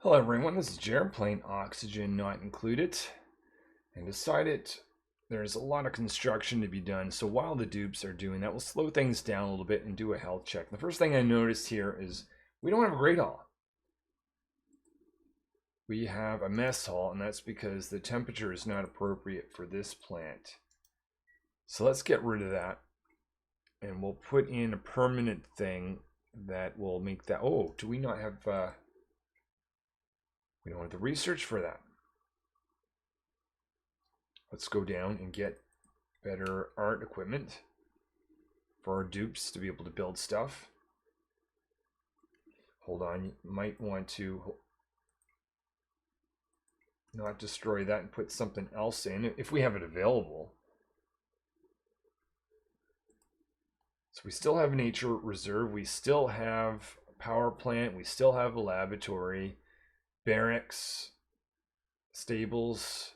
Hello everyone, this is Jared playing Oxygen Not Included, and decided there's a lot of construction to be done, so while the dupes are doing that, we'll slow things down a little bit and do a health check. The first thing I noticed here is we don't have a great hall. We have a mess hall, and that's because the temperature is not appropriate for this plant. So let's get rid of that, and we'll put in a permanent thing that will make that... Oh, do we not have... we don't have the research for that. Let's go down and get better art equipment for our dupes to be able to build stuff. Hold on, you might want to not destroy that and put something else in if we have it available. So we still have nature reserve, we still have a power plant, we still have a laboratory, barracks, stables,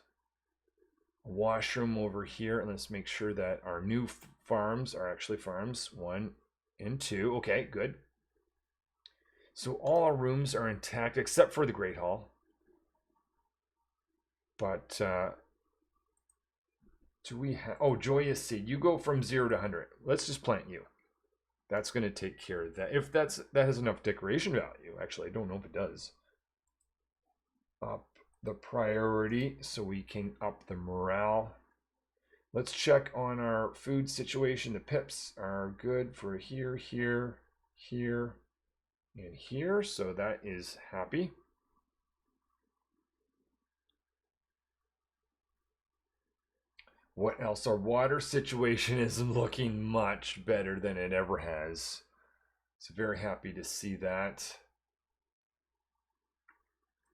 a washroom over here, and let's make sure that our new farms are actually farms 1 and 2. Okay, good. So all our rooms are intact except for the Great Hall. But do we have... Oh, Joyous Seed. You go from 0 to 100. Let's just plant you. That's going to take care of that. If that has enough decoration value. Actually, I don't know if it does. Up the priority so we can up the morale. Let's check on our food situation. The pips are good for here, here, here, and here. So that is happy. What else? Our water situation is looking much better than it ever has. So very happy to see that.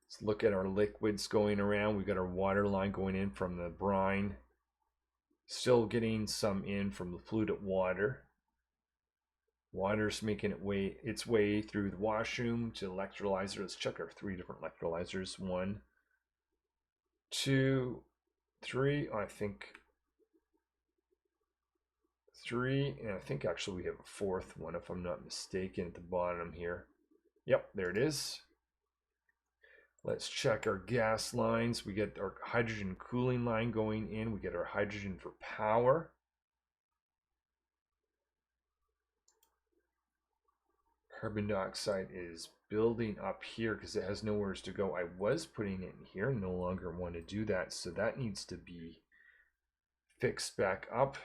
Let's look at our liquids going around. We've got our water line going in from the brine. Still getting some in from the fluted water. Water's making its way through the washroom to electrolyzer. Let's check our 3 different electrolyzers. 1, 2, 3. I think 3, and I think actually we have a 4th one if I'm not mistaken at the bottom here. Yep, there it is. Let's check our gas lines. We get our hydrogen cooling line going in. We get our hydrogen for power. Carbon dioxide is building up here because it has nowhere to go. I was putting it in here, no longer want to do that, so that needs to be fixed back up.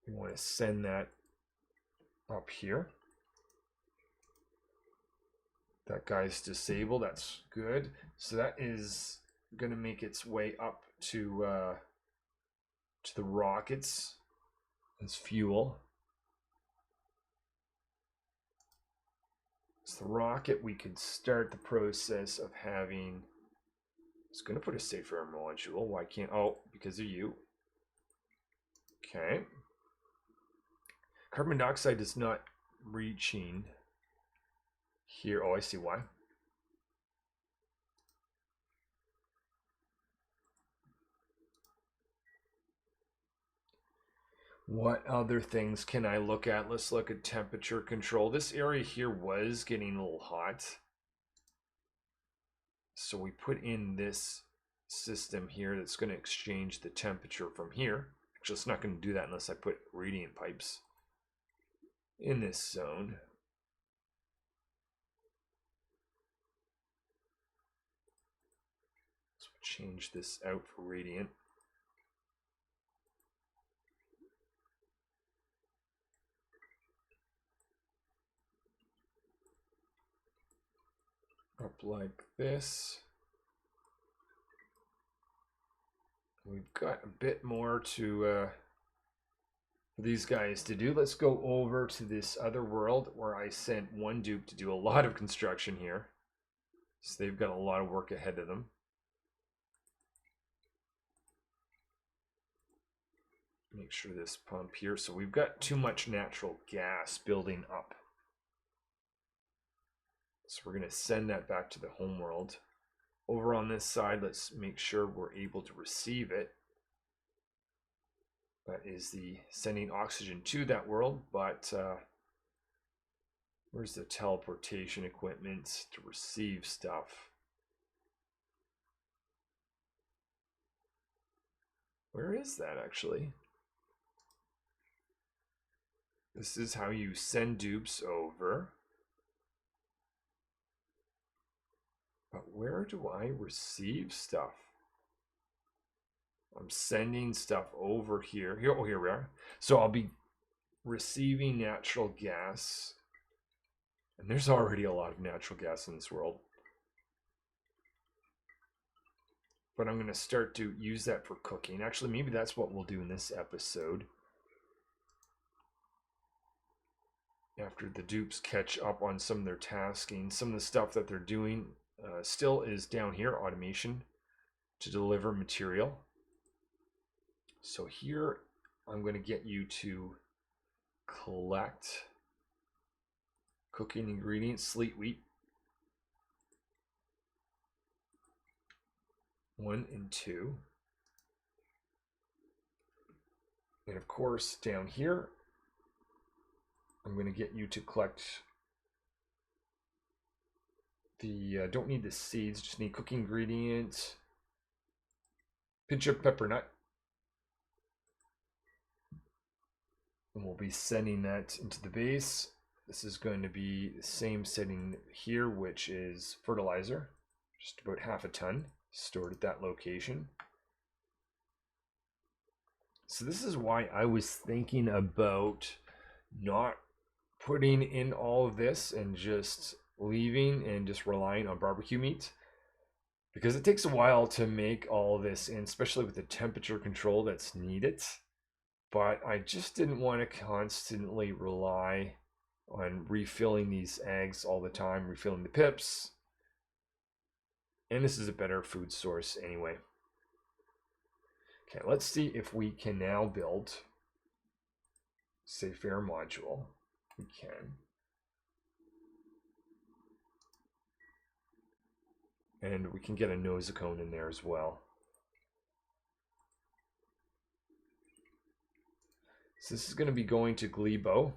We want to send that up here. That guy's disabled. That's good. So that is going to make its way up to the rockets as fuel. So the rocket, we could start the process of having... It's going to put a safe air module. Why can't... Oh, because of you. Okay. Carbon dioxide is not reaching here. Oh, I see why. What other things can I look at? Let's look at temperature control. This area here was getting a little hot. So we put in this system here that's going to exchange the temperature from here. Actually, it's not going to do that unless I put radiant pipes in this zone. So change this out for radiant. Up like this. We've got a bit more to for these guys to do. Let's go over to this other world where I sent one dupe to do a lot of construction here. So they've got a lot of work ahead of them. Make sure this pump here. So we've got too much natural gas building up. So we're going to send that back to the home world. Over on this side, let's make sure we're able to receive it. That is the sending oxygen to that world, but Where's the teleportation equipment to receive stuff? Where is that actually? This is how you send dupes over. But where do I receive stuff? I'm sending stuff over here. Oh, here we are. So I'll be receiving natural gas. And there's already a lot of natural gas in this world. But I'm going to start to use that for cooking. Actually, maybe that's what we'll do in this episode. After the dupes catch up on some of their tasking, some of the stuff that they're doing still is down here, automation to deliver material. So here I'm going to get you to collect cooking ingredients, sleet wheat. 1 and 2. And of course, down here, I'm going to get you to collect the, don't need the seeds, just need cooking ingredients, pinch of pepper nut. And we'll be sending that into the base. This is going to be the same setting here, which is fertilizer, just about half a ton stored at that location. So this is why I was thinking about not putting in all of this and just leaving and just relying on barbecue meat, because it takes a while to make all of this, and especially with the temperature control that's needed. But I just didn't want to constantly rely on refilling these eggs all the time, refilling the pips. And this is a better food source anyway. Okay, let's see if we can now build safe air module. We can. And we can get a nosicone in there as well. So this is going to be going to Glebo.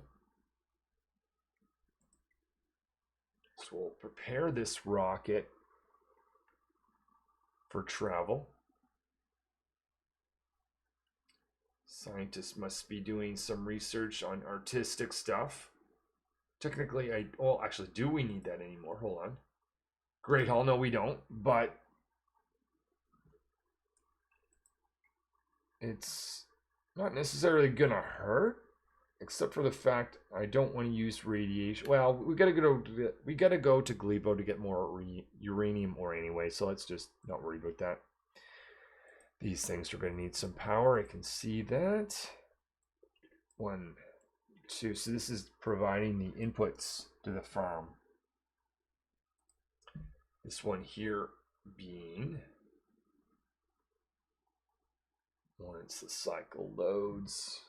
So we'll prepare this rocket for travel. Scientists must be doing some research on artistic stuff. Technically, well, actually, do we need that anymore? Hold on. Great Hall, no, we don't, but it's not necessarily gonna hurt, except for the fact I don't want to use radiation. Well, we gotta go to Glebo to get more uranium ore anyway, so let's just not worry about that. These things are going to need some power. I can see that. 1, 2. So this is providing the inputs to the farm. This one here being once the cycle loads.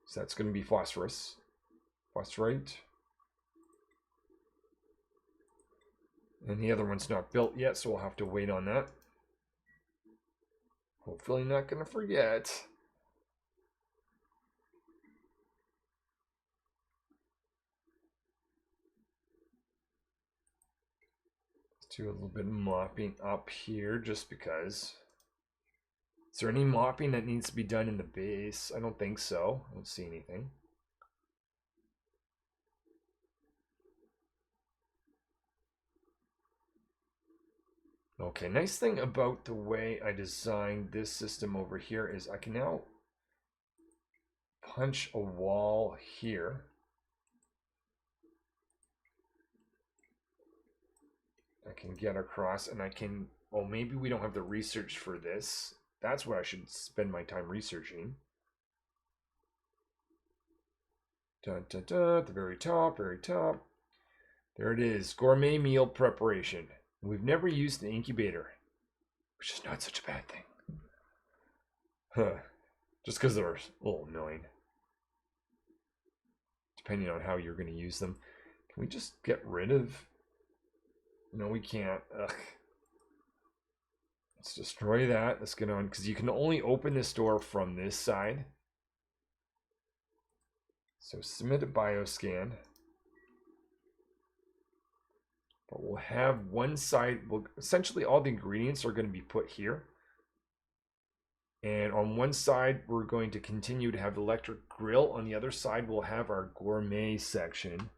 So that's going to be phosphorus, phosphorite. And the other one's not built yet, so we'll have to wait on that. Hopefully not going to forget. Let's do a little bit of mopping up here just because. Is there any mopping that needs to be done in the base? I don't think so. I don't see anything. Okay, nice thing about the way I designed this system over here is I can now punch a wall here. I can get across and I can, oh, maybe we don't have the research for this. That's what I should spend my time researching. Dun, dun, dun, at the very top, very top. There it is, gourmet meal preparation. We've never used the incubator, which is not such a bad thing. Huh. Just because they're a little annoying. Depending on how you're going to use them. Can we just get rid of... No, we can't. Ugh. Let's destroy that. Let's get on, because you can only open this door from this side. So submit a bioscan. But we'll have one side, essentially all the ingredients are going to be put here. And on one side, we're going to continue to have the electric grill. On the other side, we'll have our gourmet section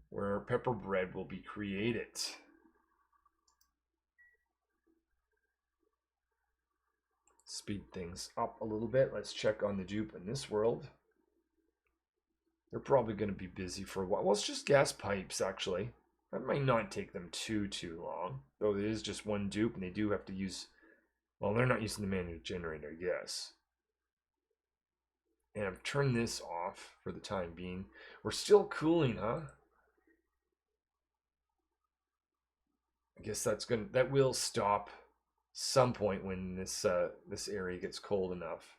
where pepper bread will be created. Speed things up a little bit. Let's check on the dupe in this world. They're probably going to be busy for a while. Well, it's just gas pipes, actually. That might not take them too long. Though it is just one dupe, and they do have to use... Well, they're not using the manual generator, I guess. And I've turned this off for the time being. We're still cooling, huh? I guess that will stop some point when this this area gets cold enough.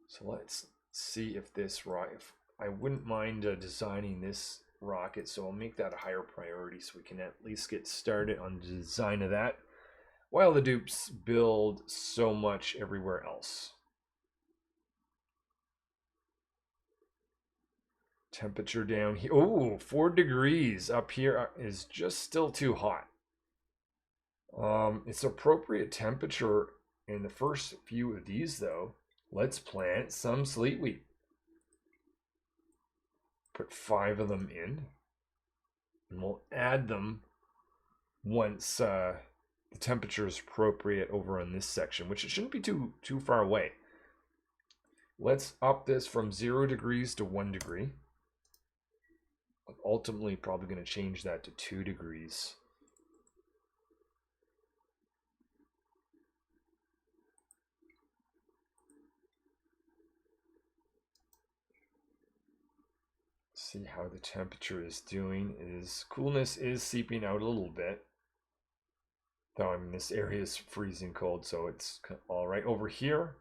So let's see if this rocket. I wouldn't mind designing this rocket, so I'll make that a higher priority so we can at least get started on the design of that, while the dupes build so much everywhere else. Temperature down here. Oh, 4 degrees up here is just still too hot. It's appropriate temperature in the first few of these, though. Let's plant some sleet wheat. Put 5 of them in. And we'll add them once the temperature is appropriate over on this section, which it shouldn't be too far away. Let's up this from 0 degrees to 1 degree. Ultimately, probably going to change that to 2 degrees. See how the temperature is doing. Coolness is seeping out a little bit. Though I mean, this area is freezing cold, so it's all right. Over here,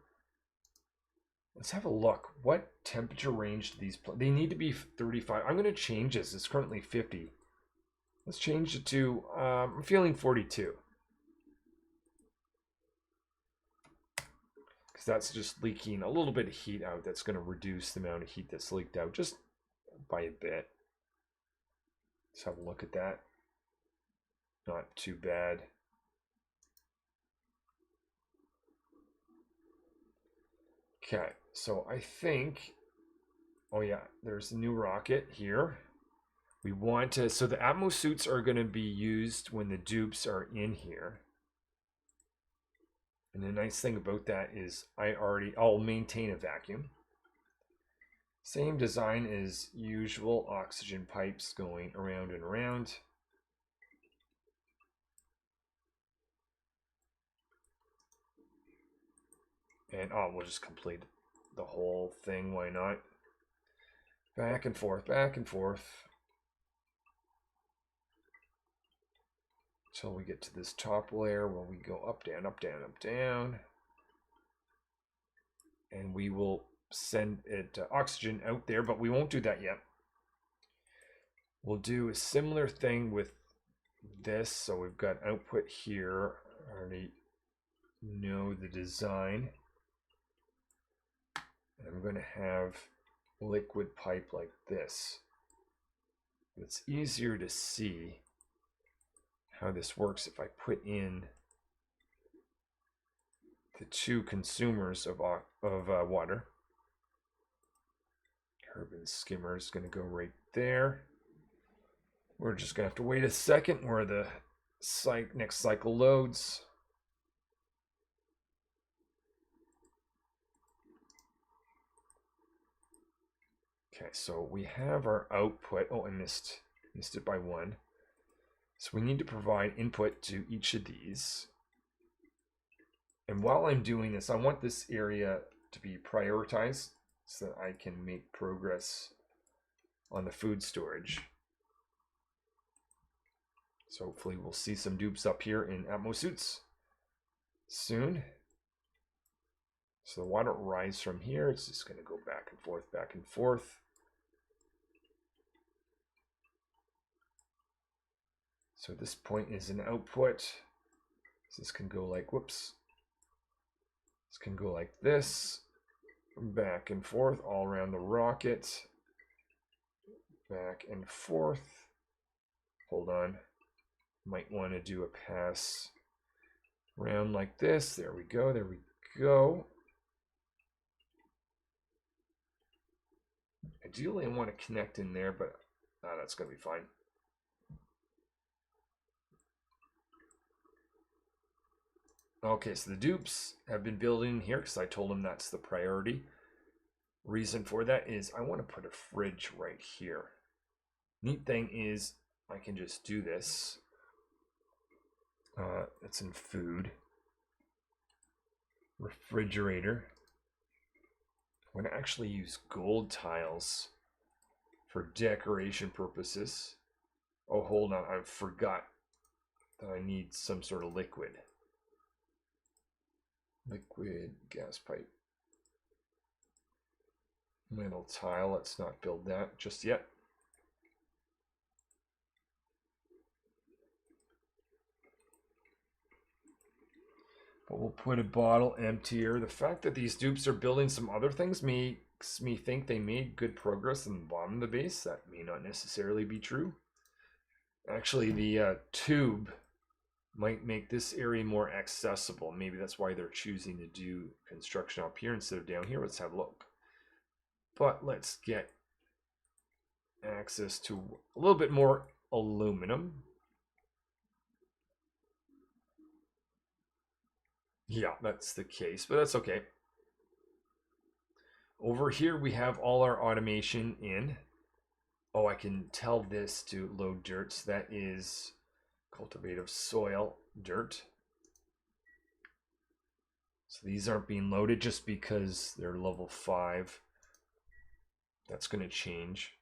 let's have a look. What temperature range do these they need to be 35. I'm going to change this. It's currently 50. Let's change it to, I'm feeling 42. Because that's just leaking a little bit of heat out. That's going to reduce the amount of heat that's leaked out just by a bit. Let's have a look at that. Not too bad. Okay, so I think, oh yeah, there's a new rocket here. We want to, so the Atmos suits are going to be used when the dupes are in here. And the nice thing about that is I'll maintain a vacuum. Same design as usual, oxygen pipes going around and around. And we'll just complete the whole thing, why not? Back and forth, back and forth. Until we get to this top layer where we go up, down, up, down, up, down. And we will send it oxygen out there, but we won't do that yet. We'll do a similar thing with this. So we've got output here. I already know the design. And I'm going to have liquid pipe like this. It's easier to see how this works if I put in the 2 consumers of water. Carbon skimmer is going to go right there. We're just going to have to wait a second where the next cycle loads. Okay, so we have our output. Oh, I missed it by 1. So we need to provide input to each of these. And while I'm doing this, I want this area to be prioritized so that I can make progress on the food storage. So hopefully we'll see some dupes up here in Atmos suits soon. So the water will rise from here. It's just going to go back and forth, back and forth. So this point is an output. So this can go like, whoops. This can go like this, back and forth all around the rocket, back and forth. Hold on, might want to do a pass around like this. There we go, there we go. Ideally I want to connect in there, but that's going to be fine. Okay, so the dupes have been building here because I told them that's the priority. Reason for that is I want to put a fridge right here. Neat thing is I can just do this. It's in food. Refrigerator. I'm going to actually use gold tiles for decoration purposes. Oh, hold on. I forgot that I need some sort of liquid. Liquid gas pipe. Metal tile. Let's not build that just yet. But we'll put a bottle emptier. The fact that these dupes are building some other things makes me think they made good progress in the bottom of the base. That may not necessarily be true. Actually, the tube might make this area more accessible. Maybe that's why they're choosing to do construction up here instead of down here. Let's have a look. But let's get access to a little bit more aluminum. Yeah, that's the case, but that's okay. Over here we have all our automation in. Oh, I can tell this to load dirt. So that is cultivative soil dirt. So these aren't being loaded just because they're level 5. That's going to change.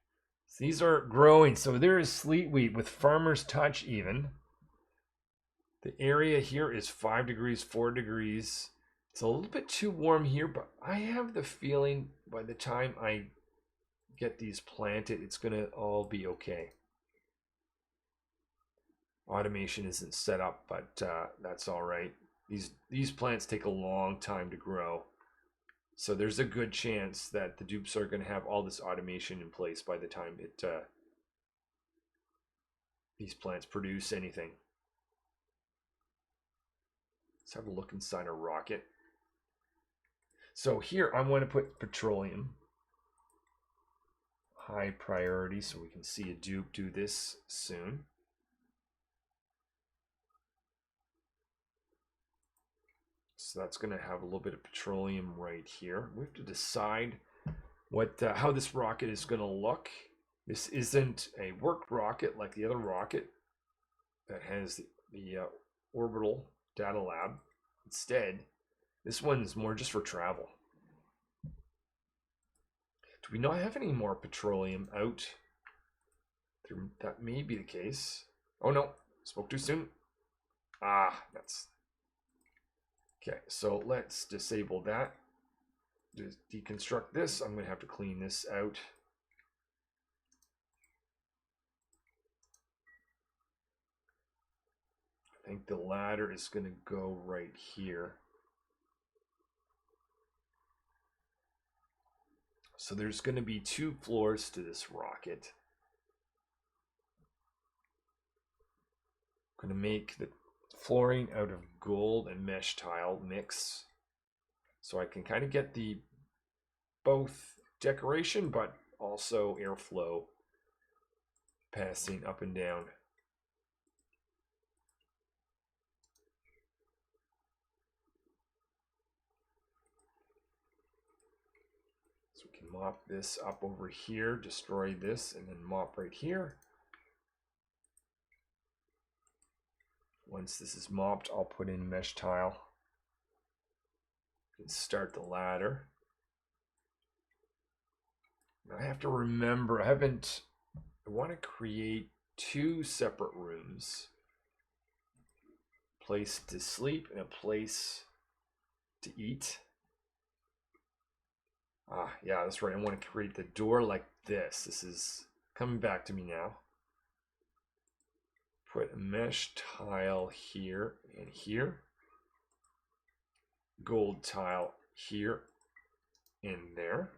So these are growing. So there is sleet wheat with farmer's touch even. The area here is 5 degrees, 4 degrees. It's a little bit too warm here, but I have the feeling by the time I get these planted, it's going to all be okay. Automation isn't set up, but that's all right. These plants take a long time to grow. So there's a good chance that the dupes are going to have all this automation in place by the time these plants produce anything. Let's have a look inside our rocket. So here I want to put petroleum. High priority so we can see a dupe do this soon. So that's going to have a little bit of petroleum right here. We have to decide what how this rocket is going to look. This isn't a work rocket like the other rocket that has the orbital data lab. Instead, this one's more just for travel. Do we not have any more petroleum out? That may be the case. Oh no, spoke too soon. Ah, that's... Okay, so let's disable that. Just deconstruct this. I'm going to have to clean this out. I think the ladder is going to go right here. So there's going to be 2 floors to this rocket. I'm going to make the flooring out of gold and mesh tile mix. So I can kind of get the both decoration, but also airflow passing up and down. So we can mop this up over here, destroy this, and then mop right here. Once this is mopped, I'll put in mesh tile. And start the ladder. Now I have to remember, I want to create 2 separate rooms. A place to sleep and a place to eat. Ah, yeah, that's right. I want to create the door like this. This is coming back to me now. Put a mesh tile here and here. gold tile here and there.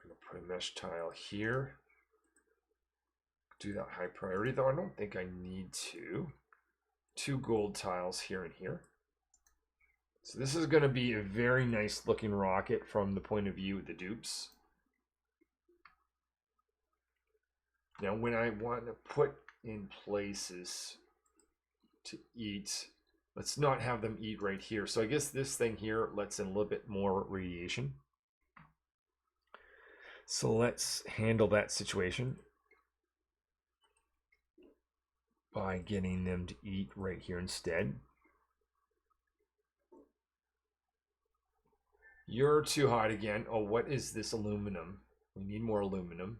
I'm going to put a mesh tile here. Do that high priority, though I don't think I need to. 2 gold tiles here and here. So this is going to be a very nice looking rocket from the point of view of the dupes. Now when I want to put in places to eat, let's not have them eat right here. So I guess this thing here lets in a little bit more radiation. So let's handle that situation by getting them to eat right here instead. You're too hot again. Oh, what is this aluminum? We need more aluminum.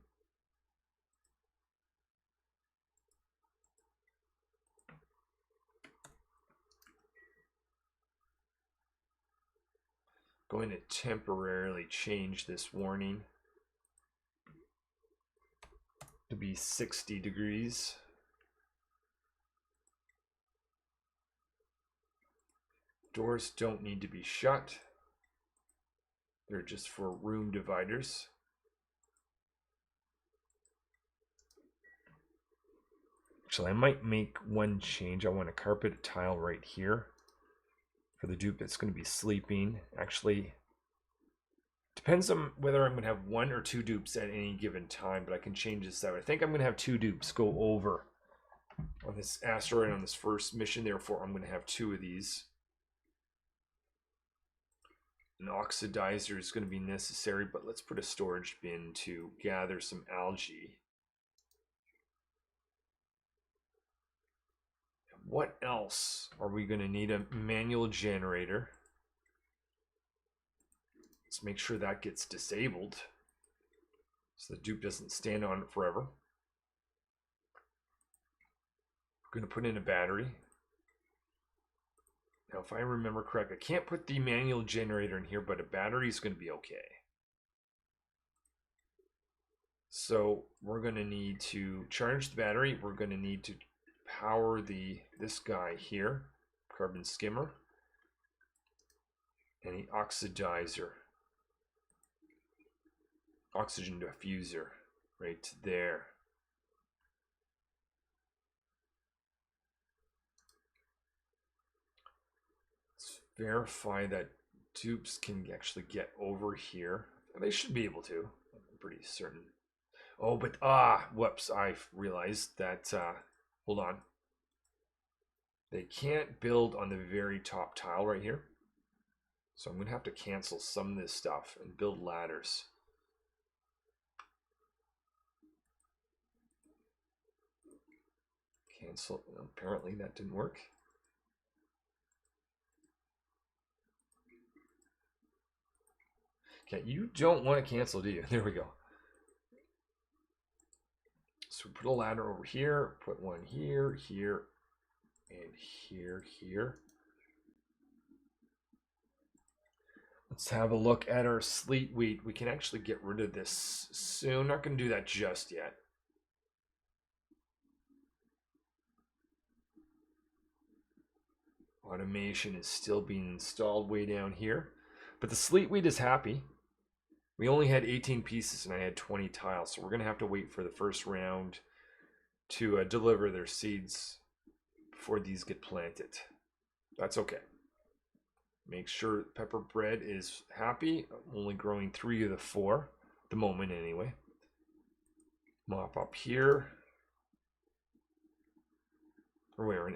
Going to temporarily change this warning to be 60 degrees. Doors don't need to be shut. They're just for room dividers. Actually, I might make one change. I want to carpet a tile right here for the dupe that's going to be sleeping. Actually, depends on whether I'm going to have 1 or 2 dupes at any given time, but I can change this out. I think I'm going to have 2 dupes go over on this asteroid on this first mission. Therefore, I'm going to have 2 of these. An oxidizer is going to be necessary, but let's put a storage bin to gather some algae. What else are we going to need? A manual generator. Let's make sure that gets disabled so the dupe doesn't stand on it forever. We're going to put in a battery. Now, if I remember correct, I can't put the manual generator in here, but a battery is going to be okay. So we're going to need to charge the battery. We're going to need to power this guy here, carbon skimmer, and the oxidizer, oxygen diffuser right there. Let's verify that dupes can actually get over here. They should be able to. I'm pretty certain. Oh, but whoops! I've realized that. Hold on. They can't build on the very top tile right here. So I'm going to have to cancel some of this stuff and build ladders. Cancel. Apparently that didn't work. Okay, you don't want to cancel, do you? There we go. So put a ladder over here, put one here, here, and here, here. Let's have a look at our sleet wheat. We can actually get rid of this soon. Not going to do that just yet. Automation is still being installed way down here. But the sleet wheat is happy. We only had 18 pieces and I had 20 tiles. So we're going to have to wait for the first round to deliver their seeds before these get planted. That's okay. Make sure pepper bread is happy. I'm only growing 3 of the 4 at the moment anyway. Mop up here. Or we're in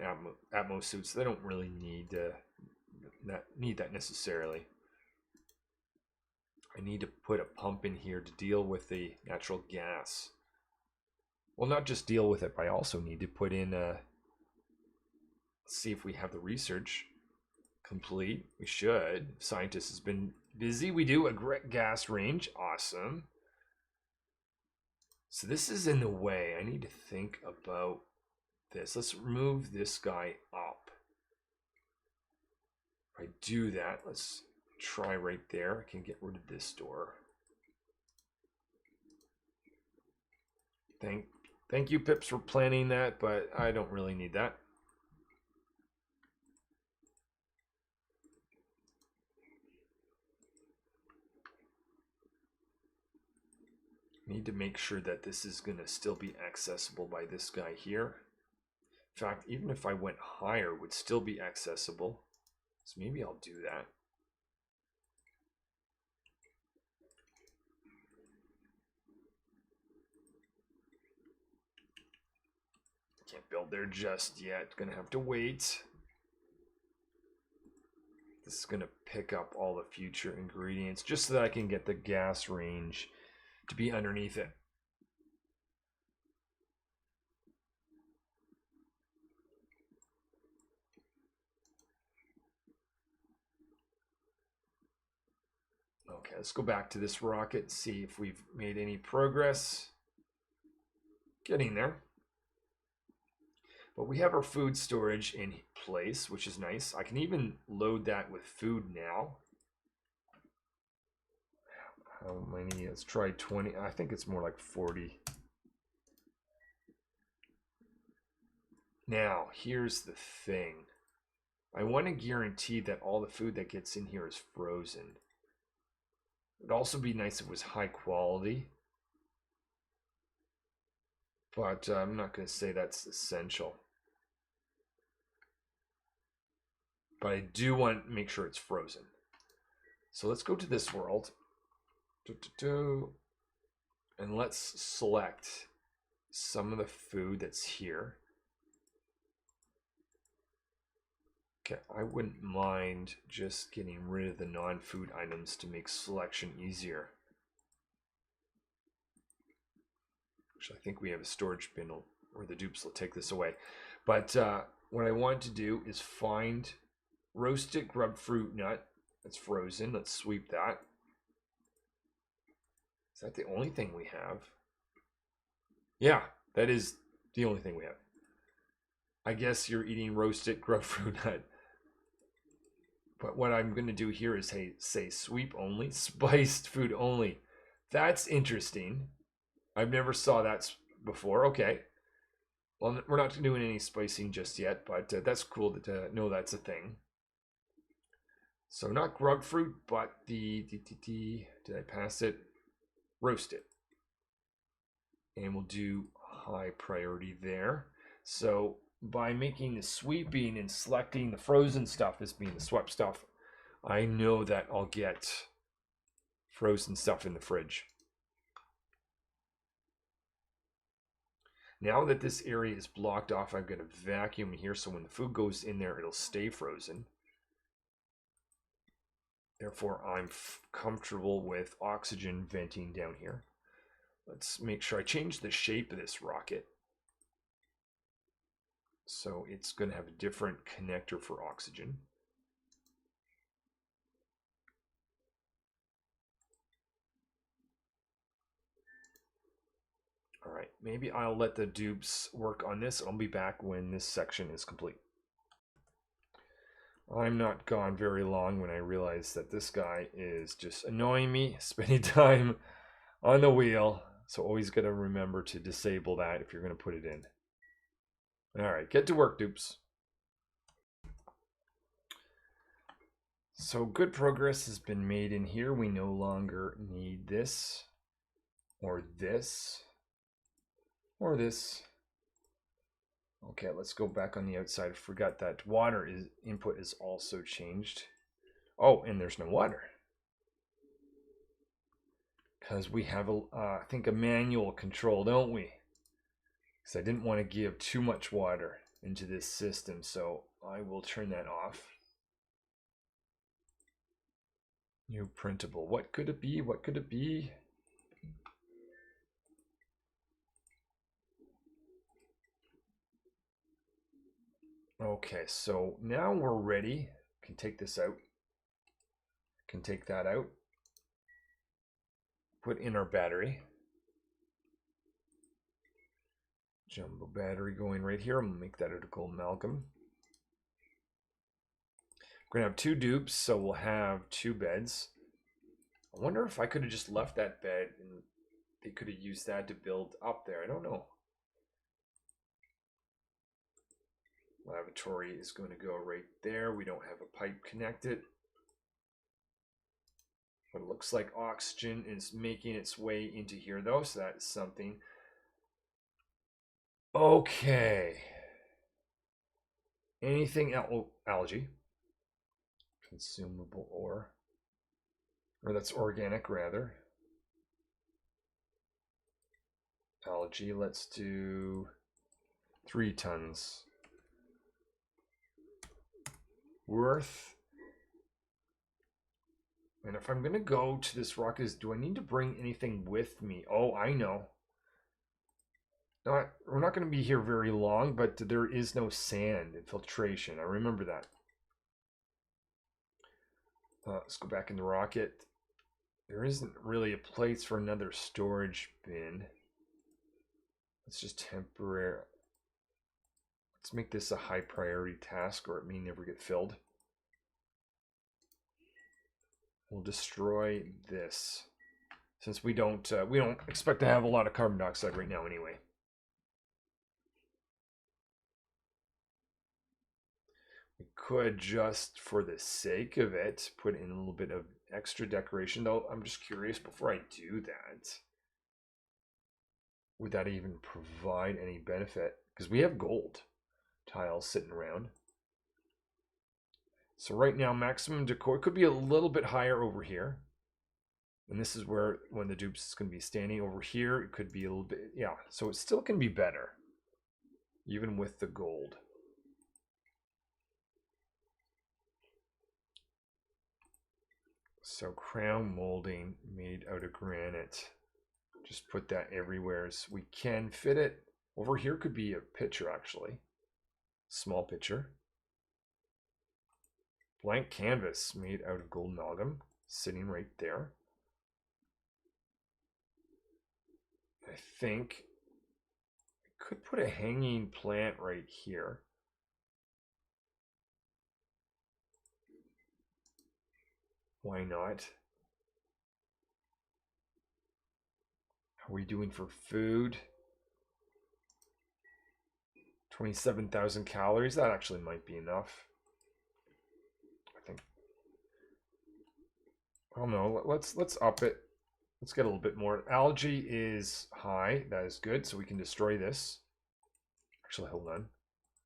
Atmos suits. They don't really need that necessarily. I need to put a pump in here to deal with the natural gas. Well, not just deal with it, but I also need to put in let's see if we have the research complete. We should. Scientist has been busy. We do a great gas range. Awesome. So this is in the way. I need to think about this. Let's move this guy up. If I do that, let's try right there. I can get rid of this door. Thank you, Pips, for planning that, but I don't really need that. Need to make sure that this is going to still be accessible by this guy here. In fact, even if I went higher, it would still be accessible. So maybe I'll do that. Can't build there just yet. Gonna have to wait. This is gonna pick up all the future ingredients just so that I can get the gas range to be underneath it. Okay, let's go back to this rocket, see if we've made any progress. Getting there. But we have our food storage in place, which is nice. I can even load that with food now. How many? Let's try 20. I think it's more like 40. Now, here's the thing. I want to guarantee that all the food that gets in here is frozen. It'd also be nice if it was high quality. But I'm not going to say that's essential. But I do want to make sure it's frozen. So let's go to this world. And let's select some of the food that's here. Okay, I wouldn't mind just getting rid of the non-food items to make selection easier. Actually, I think we have a storage bin where the dupes will take this away. But what I want to do is find roasted grub fruit nut that's frozen. Let's sweep that. Is that the only thing we have? Yeah, that is the only thing we have. I guess you're eating roasted grub fruit nut. But what I'm going to do here is say sweep only, spiced food only. That's interesting. I've never saw that before. Okay. Well, we're not doing any spicing just yet, but that's cool to know that's a thing. So not grub fruit, but did I pass it? Roasted. And we'll do high priority there. So by making the sweeping and selecting the frozen stuff as being the swept stuff, I know that I'll get frozen stuff in the fridge. Now that this area is blocked off, I've got a vacuum here, so when the food goes in there, it'll stay frozen. Therefore, I'm comfortable with oxygen venting down here. Let's make sure I change the shape of this rocket. So it's going to have a different connector for oxygen. All right, maybe I'll let the dupes work on this. I'll be back when this section is complete. I'm not gone very long when I realize that this guy is just annoying me, spending time on the wheel. So always got to remember to disable that if you're going to put it in. All right, get to work, dupes. So good progress has been made in here. We no longer need this or this or this. Okay, let's go back on the outside. I forgot that water input is also changed. Oh, and there's no water. Because we have, I think, a manual control, don't we? Because I didn't want to give too much water into this system, so I will turn that off. New printable. What could it be? What could it be? Okay, so now we're ready. Can take this out. Can take that out. Put in our battery. Jumbo battery going right here. I'm gonna make that a gold amalgam. We're gonna have two dupes, so we'll have two beds. I wonder if I could have just left that bed and they could have used that to build up there. I don't know. Lavatory is going to go right there. We don't have a pipe connected. But it looks like oxygen is making its way into here, though, so that is something. Okay. Anything else? Oh, algae. Consumable ore. Or that's organic, rather. Algae, let's do 3 tons worth. And if I'm going to go to this rock, do I need to bring anything with me? Oh, I know. We're not going to be here very long, but there is no sand infiltration. I remember that. Let's go back in the rocket. There isn't really a place for another storage bin. Let's just temporary. Let's make this a high priority task, or it may never get filled. We'll destroy this, since we don't expect to have a lot of carbon dioxide right now anyway. We could, just for the sake of it, put in a little bit of extra decoration, though I'm just curious before I do that. Would that even provide any benefit? Because we have gold tiles sitting around. So right now, maximum decor could be a little bit higher over here. And this is where, when the dupes is going to be standing over here, it could be a little bit, yeah. So it still can be better, even with the gold. So crown molding made out of granite. Just put that everywhere as we can fit it. Over here could be a picture, actually. Small picture. Blank canvas made out of gold amalgam, sitting right there. I think I could put a hanging plant right here. Why not? How are we doing for food? 27,000 calories. That actually might be enough. I think. Oh no, let's up it. Let's get a little bit more. Algae is high. That is good. So we can destroy this. Actually, hold on.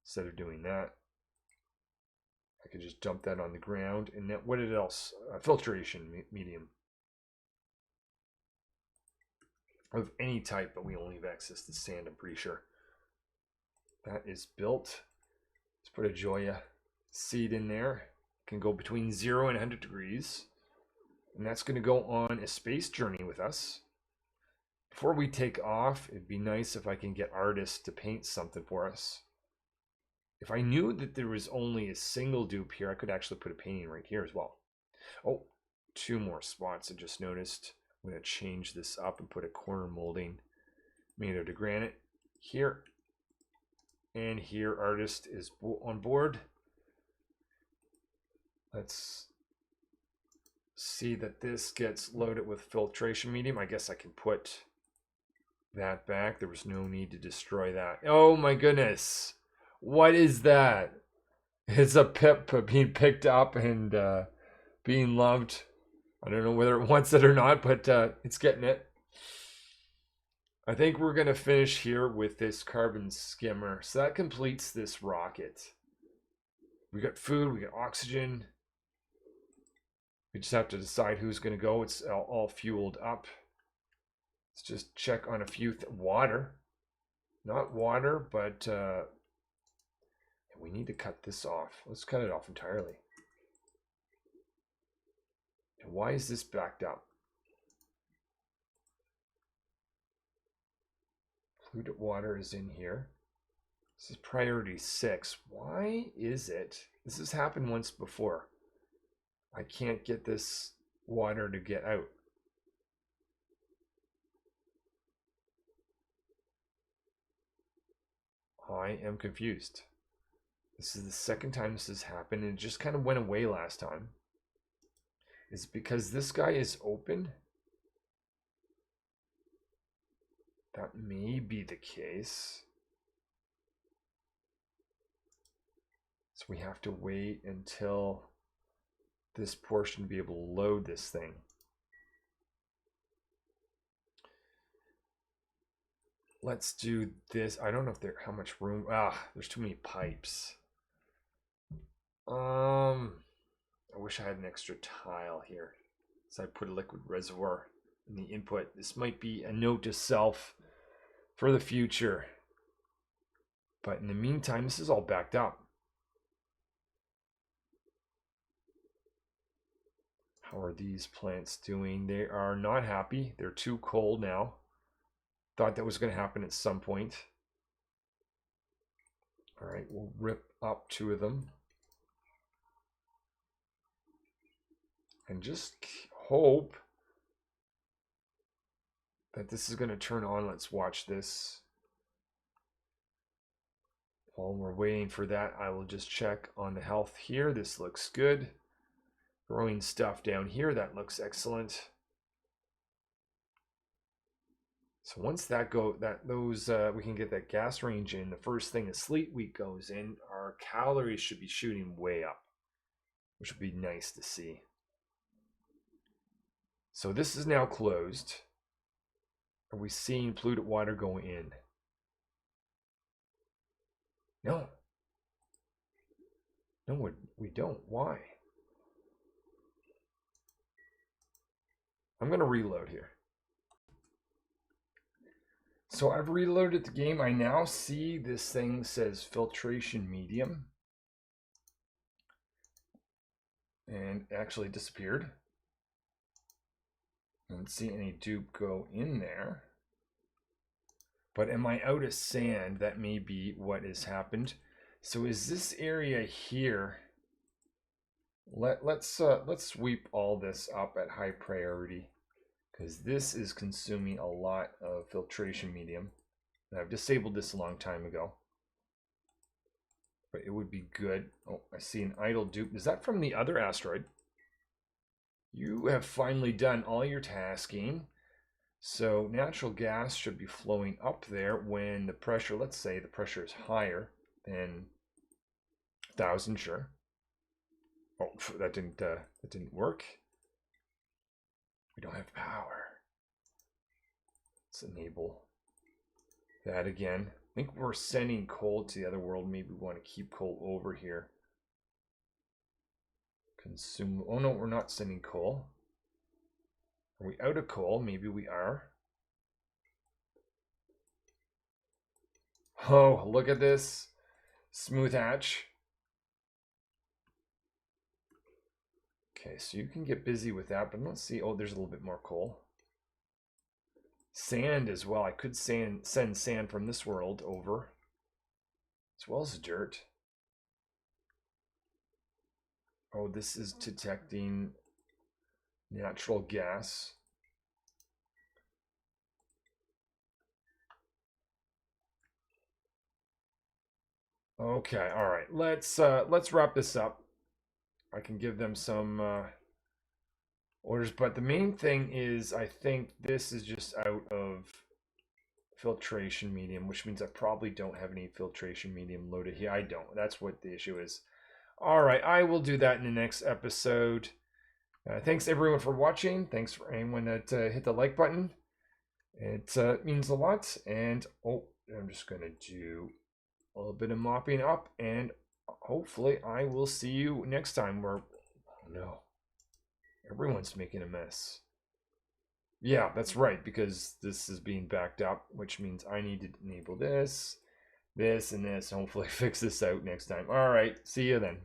Instead of doing that, I could just dump that on the ground. And then what else? Filtration medium. Of any type, but we only have access to sand, I'm pretty sure. That is built. Let's put a Joya seed in there. Can go between 0 and 100 degrees. And that's going to go on a space journey with us. Before we take off, it'd be nice if I can get artists to paint something for us. If I knew that there was only a single dupe here, I could actually put a painting right here as well. Oh, 2 more spots I just noticed. I'm going to change this up and put a corner molding made out of granite here. And here, artist is on board. Let's see that this gets loaded with filtration medium. I guess I can put that back. There was no need to destroy that. Oh my goodness. What is that? It's a pip being picked up and being loved. I don't know whether it wants it or not, but it's getting it. I think we're going to finish here with this carbon skimmer. So that completes this rocket. We got food, we got oxygen. We just have to decide who's going to go. It's all fueled up. Let's just check on a few water. Not water, but we need to cut this off. Let's cut it off entirely. And why is this backed up? Polluted water is in here. This is priority 6. Why is it? This has happened once before. I can't get this water to get out. I am confused. This is the second time this has happened, and it just kind of went away last time. Is it because this guy is open? That may be the case. So we have to wait until this portion to be able to load this thing. Let's do this. I don't know if there how much room. There's too many pipes. I wish I had an extra tile here. So I put a liquid reservoir in the input. This might be a note to self for the future. But in the meantime, this is all backed up. How are these plants doing? They are not happy. They're too cold now. Thought that was going to happen at some point. All right, we'll rip up 2 of them. And just hope that this is going to turn on. Let's watch this. While we're waiting for that, I will just check on the health here. This looks good. Growing stuff down here, that looks excellent. So once that we can get that gas range in, the first thing a sleet week goes in, our calories should be shooting way up, which would be nice to see. So this is now closed. Are we seeing polluted water going in? No. No, we don't. Why? I'm going to reload here. So I've reloaded the game. I now see this thing says filtration medium. And it actually disappeared. I don't see any dupe go in there. But am I out of sand? That may be what has happened. So is this area here? Let's sweep all this up at high priority, because this is consuming a lot of filtration medium. And I've disabled this a long time ago, but it would be good. Oh, I see an idle dupe. Is that from the other asteroid? You have finally done all your tasking. So natural gas should be flowing up there when the pressure, let's say the pressure is higher than 1,000, sure. Oh, that didn't work. We don't have power. Let's enable that again. I think we're sending coal to the other world. Maybe we want to keep coal over here. Consume. Oh no, we're not sending coal. Are we out of coal? Maybe we are. Oh, look at this. Smooth hatch. Okay, so you can get busy with that, but let's see. Oh, there's a little bit more coal. Sand as well. I could send sand from this world over, as well as dirt. Oh, this is detecting natural gas. Okay, all right. Let's wrap this up. I can give them some orders, but the main thing is I think this is just out of filtration medium, which means I probably don't have any filtration medium loaded here. I don't. That's what the issue is. All right, I will do that in the next episode. Thanks everyone for watching. Thanks for anyone that hit the like button. It means a lot. And oh, I'm just gonna do a little bit of mopping up, and hopefully I will see you next time. Where, oh no, everyone's making a mess. Yeah, that's right, because this is being backed up, which means I need to enable this, and this, and hopefully fix this out next time. All right, see you then.